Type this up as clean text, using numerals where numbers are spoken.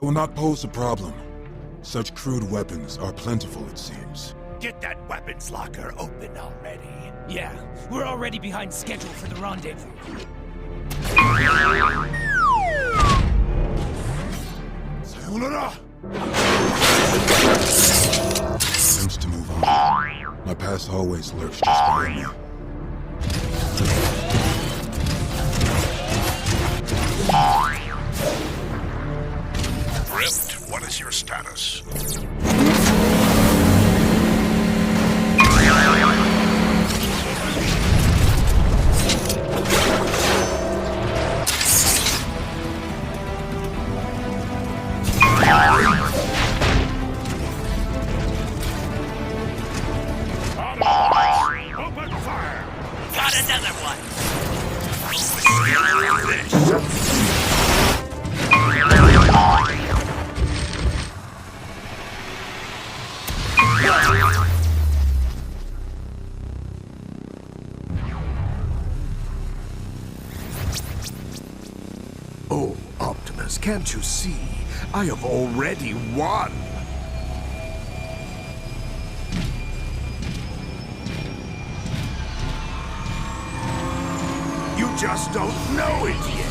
Will not pose a problem. Such crude weapons are plentiful, it seems. Get that weapons locker open already. Yeah, we're already behind schedule for the rendezvous. Sayonara! Attempts to move on. My past always lurks just behind me. Rift, what is your status? Open fire! Got another one! Oh, Optimus, can't you see? I have already won! You just don't know it yet!